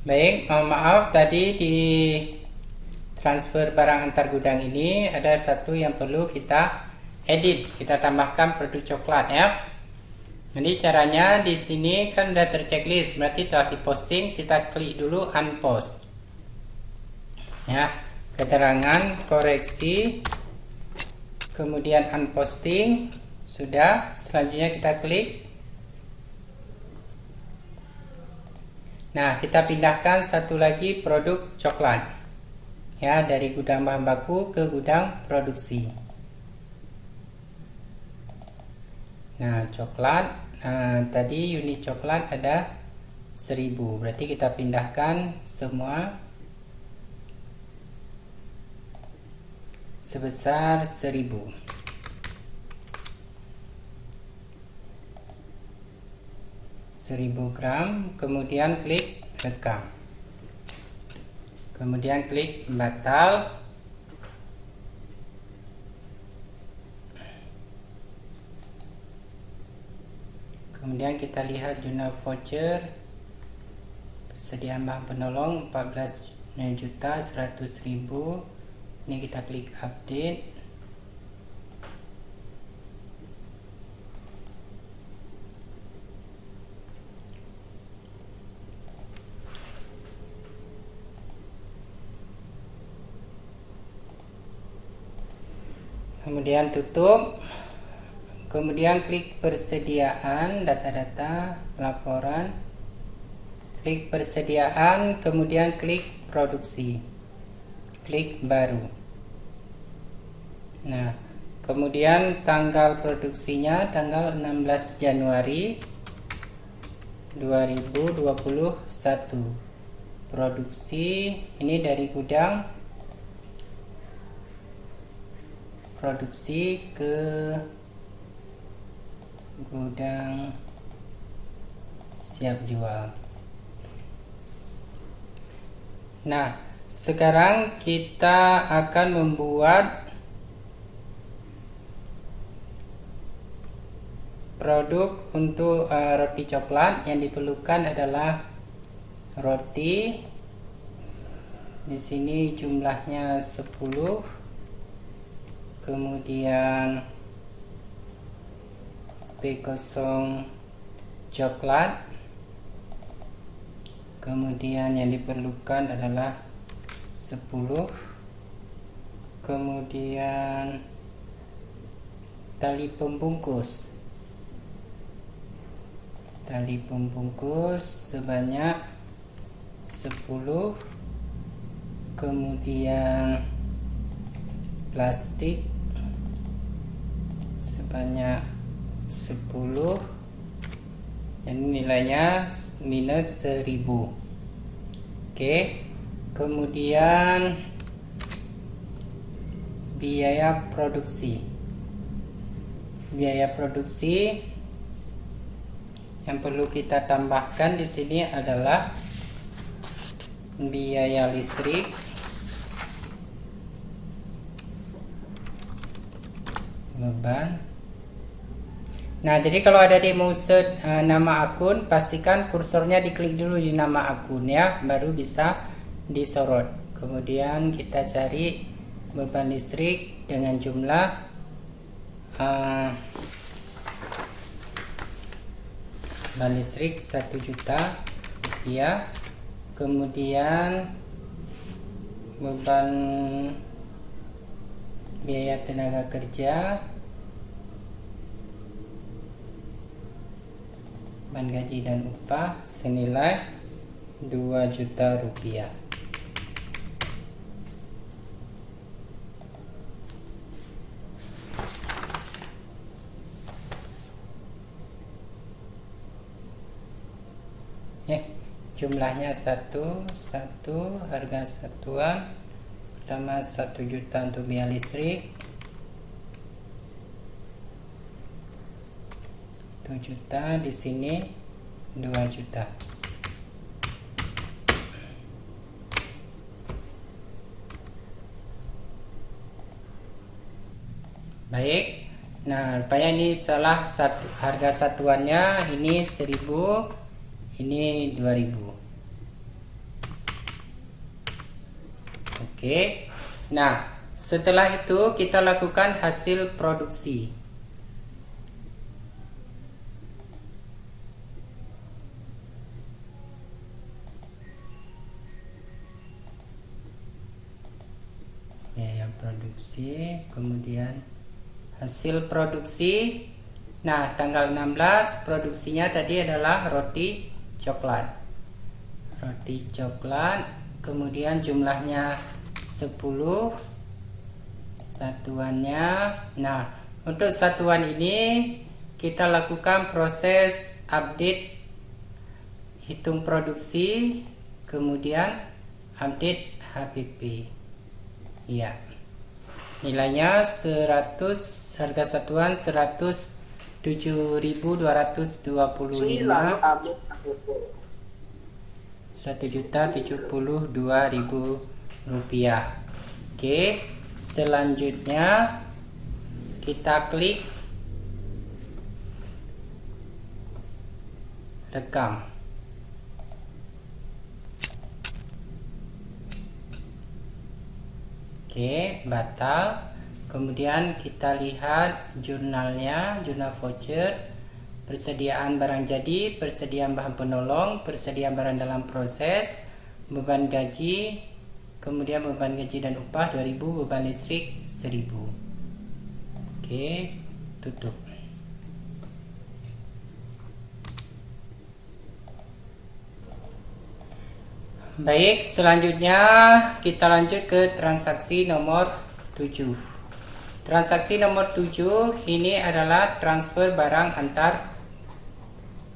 Baik, maaf tadi di transfer barang antar gudang ini ada satu yang perlu kita edit, kita tambahkan produk coklat ya. Jadi caranya di sini kan udah terchecklist, berarti telah diposting, kita klik dulu unpost. Ya, keterangan koreksi, kemudian unposting, sudah. Selanjutnya kita klik. Nah, kita pindahkan satu lagi produk coklat ya, dari gudang bahan baku ke gudang produksi. Nah, coklat, tadi unit coklat ada 1000, berarti kita pindahkan semua sebesar 1000. 1000 gram, kemudian klik rekam, kemudian klik batal. Kemudian kita lihat jurnal voucher, persediaan bahan penolong 14.100.000. Ini kita klik update. Kemudian tutup, kemudian klik persediaan, data-data, laporan, klik persediaan, kemudian klik produksi, klik baru. Nah, kemudian tanggal produksinya tanggal 16 Januari 2021. Produksi ini dari gudang produksi ke gudang siap jual. Nah, sekarang kita akan membuat produk untuk roti coklat. Yang diperlukan adalah roti. Di sini jumlahnya 10. Kemudian B0 coklat, kemudian yang diperlukan adalah 10, kemudian tali pembungkus sebanyak 10, kemudian plastik sebanyak 10, dan nilainya minus 1000. Oke, kemudian biaya produksi. Biaya produksi yang perlu kita tambahkan di sini adalah biaya listrik, beban. Nah, jadi kalau ada di insert nama akun, pastikan kursornya diklik dulu di nama akun ya, baru bisa disorot. Kemudian kita cari beban listrik dengan jumlah beban listrik 1 juta rupiah. Kemudian beban biaya tenaga kerja, beban gaji dan upah senilai 2 juta rupiah. Jumlahnya 1 harga satuan pertama 1 juta untuk biaya listrik, 1 juta, di sini 2 juta. Baik, nah rupanya ini salah satu harga satuannya, ini 1000, ini 2000. Oke, nah setelah itu kita lakukan hasil produksi. Biaya produksi, kemudian hasil produksi. Nah, tanggal 16 produksinya tadi adalah roti coklat. Roti coklat, kemudian jumlahnya 10, satuannya. Nah, untuk satuan ini kita lakukan proses update hitung produksi, kemudian update HPP. Ya. Nilainya 100, harga satuan 107.225, 1.072.000 rupiah. Oke, selanjutnya kita klik rekam. Oke, batal. Kemudian kita lihat jurnalnya, jurnal voucher, persediaan barang jadi, persediaan bahan penolong, persediaan barang dalam proses, beban gaji, kemudian beban gaji dan upah 2000, beban listrik 1000. Oke, tutup. Baik, selanjutnya kita lanjut ke transaksi nomor 7. Transaksi nomor 7 ini adalah transfer barang antar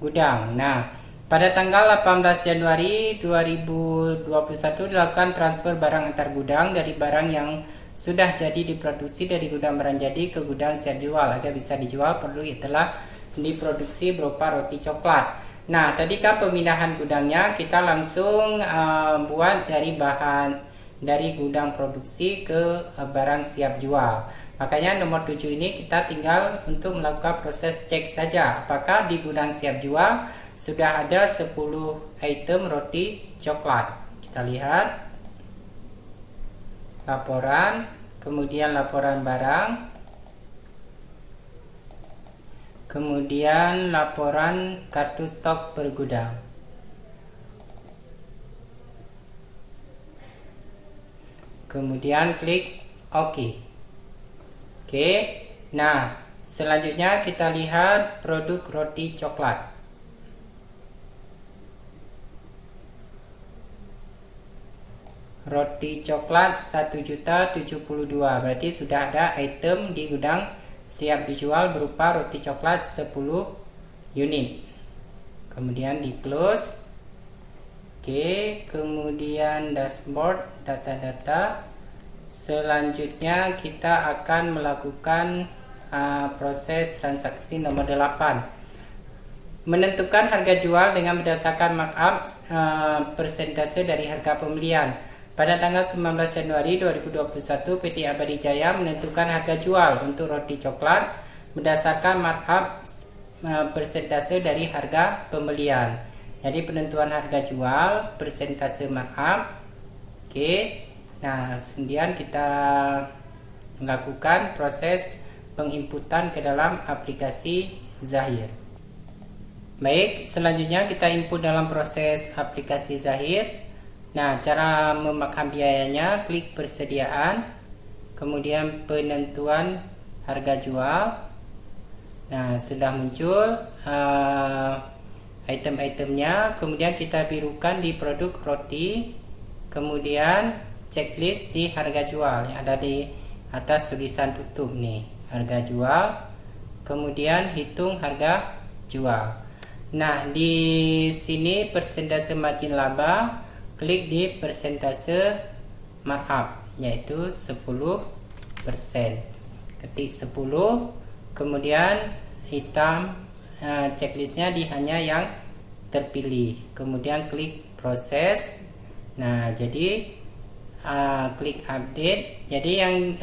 gudang. Nah, pada tanggal 18 Januari 2021 dilakukan transfer barang antar gudang dari barang yang sudah jadi diproduksi dari gudang barang jadi ke gudang siap jual. Agar bisa dijual perlu telah diproduksi berupa roti coklat. Nah, tadi kan pemindahan gudangnya kita langsung buat dari gudang produksi ke barang siap jual. Makanya nomor 7 ini kita tinggal untuk melakukan proses cek saja apakah di gudang siap jual sudah ada 10 item roti coklat. Kita lihat laporan, kemudian laporan barang, kemudian laporan kartu stok per gudang. Kemudian klik OK. Oke, nah selanjutnya kita lihat produk roti coklat. Roti coklat 1.072, berarti sudah ada item di gudang siap dijual berupa roti coklat 10 unit. Kemudian di close. Oke, kemudian dashboard data-data. Selanjutnya kita akan melakukan proses transaksi nomor 8. Menentukan harga jual dengan berdasarkan markup persentase dari harga pembelian. Pada tanggal 19 Januari 2021, PT Abadi Jaya menentukan harga jual untuk roti coklat berdasarkan markup persentase dari harga pembelian. Jadi penentuan harga jual persentase markup. Oke. Nah, kemudian kita melakukan proses penginputan ke dalam aplikasi Zahir. Baik, selanjutnya kita input dalam proses aplikasi Zahir. Nah, cara memakan biayanya, klik persediaan, kemudian penentuan harga jual. Nah, sudah muncul item-itemnya, kemudian kita birukan di produk roti, kemudian checklist di harga jual yang ada di atas tulisan tutup nih, harga jual, kemudian hitung harga jual. Nah, di sini persentase margin laba, klik di persentase markup yaitu 10%. Ketik 10, kemudian hitam checklistnya di hanya yang terpilih, kemudian klik proses. Nah, jadi klik update. Jadi yang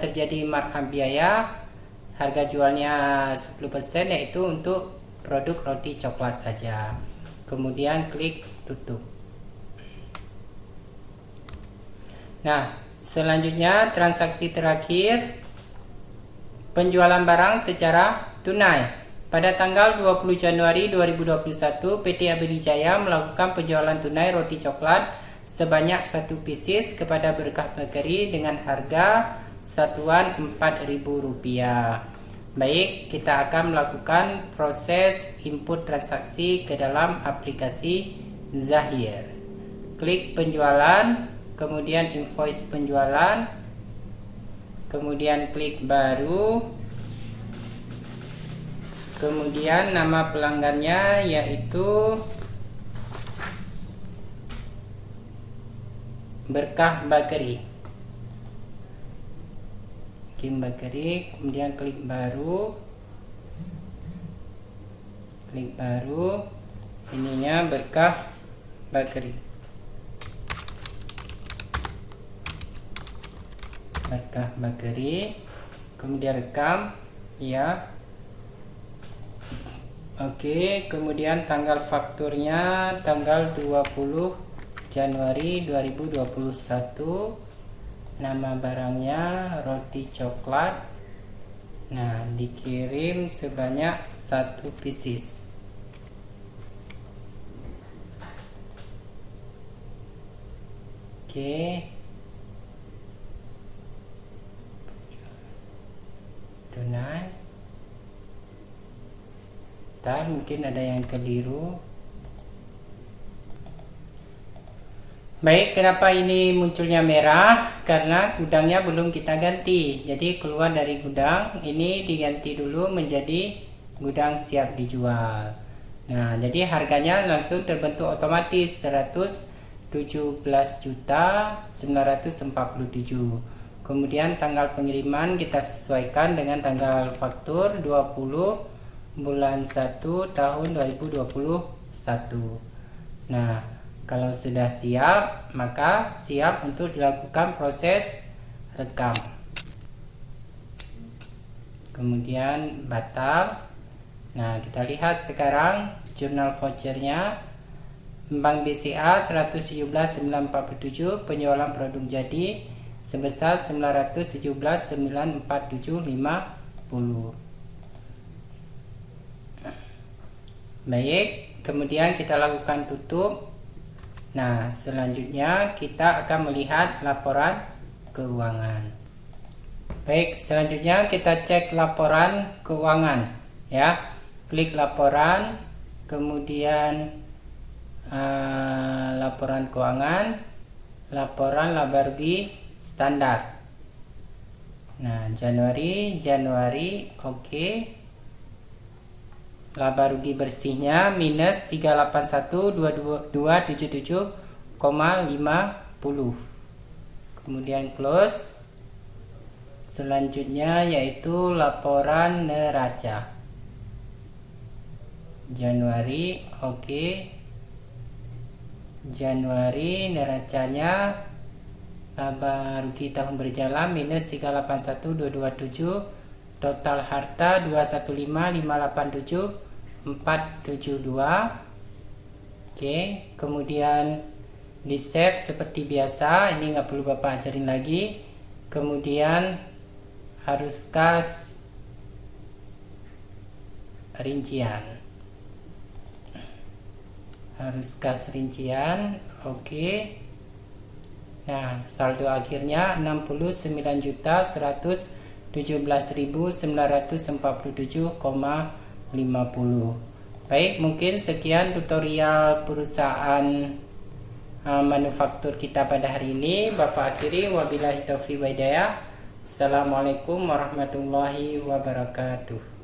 terjadi markup biaya harga jualnya 10% yaitu untuk produk roti coklat saja. Kemudian klik tutup. Nah, selanjutnya transaksi terakhir, penjualan barang secara tunai. Pada tanggal 20 Januari 2021, PT Abadi Jaya melakukan penjualan tunai roti coklat sebanyak 1 pieces kepada Berkah Bakery dengan harga satuan Rp4.000. Baik, kita akan melakukan proses input transaksi ke dalam aplikasi Zahir. Klik penjualan, kemudian invoice penjualan, kemudian klik baru, kemudian nama pelanggannya yaitu Berkah Bakery. Kim Bakery, kemudian klik baru, ininya Berkah Bakery, kemudian rekam ya. Oke, kemudian tanggal fakturnya tanggal 20 Januari 2021. Nama barangnya roti coklat. Nah, dikirim sebanyak 1 pieces. Oke. Tunai. Ntar mungkin ada yang keliru. Baik, kenapa ini munculnya merah? Karena gudangnya belum kita ganti. Jadi keluar dari gudang, ini diganti dulu menjadi gudang siap dijual. Nah, jadi harganya langsung terbentuk otomatis 117.947. Kemudian tanggal pengiriman kita sesuaikan dengan tanggal faktur 20 bulan 1 tahun 2021. Nah, kalau sudah siap, maka siap untuk dilakukan proses rekam. Kemudian batal. Nah, kita lihat sekarang jurnal vouchernya. Bank BCA 117.947, penjualan produk jadi sebesar 917.947.50. Baik, kemudian kita lakukan tutup. Nah, selanjutnya kita akan melihat laporan keuangan. Baik, selanjutnya kita cek laporan keuangan ya. Klik laporan, kemudian laporan keuangan, laporan laba rugi standar. Nah, Januari, oke. Laba rugi bersihnya minus 381.277,50. Kemudian close. Selanjutnya yaitu laporan neraca. Januari, oke. Januari neracanya laba rugi tahun berjalan minus 381.227, total harta 215.587.472. Oke, kemudian di save seperti biasa, ini nggak perlu Bapak ajarin lagi. Kemudian harus kas rincian, oke. Nah, saldo akhirnya 69.117.947,50. Baik, mungkin sekian tutorial perusahaan manufaktur kita pada hari ini. Bapak akhiri, wabillahi taufiq wa hidayah. Assalamualaikum warahmatullahi wabarakatuh.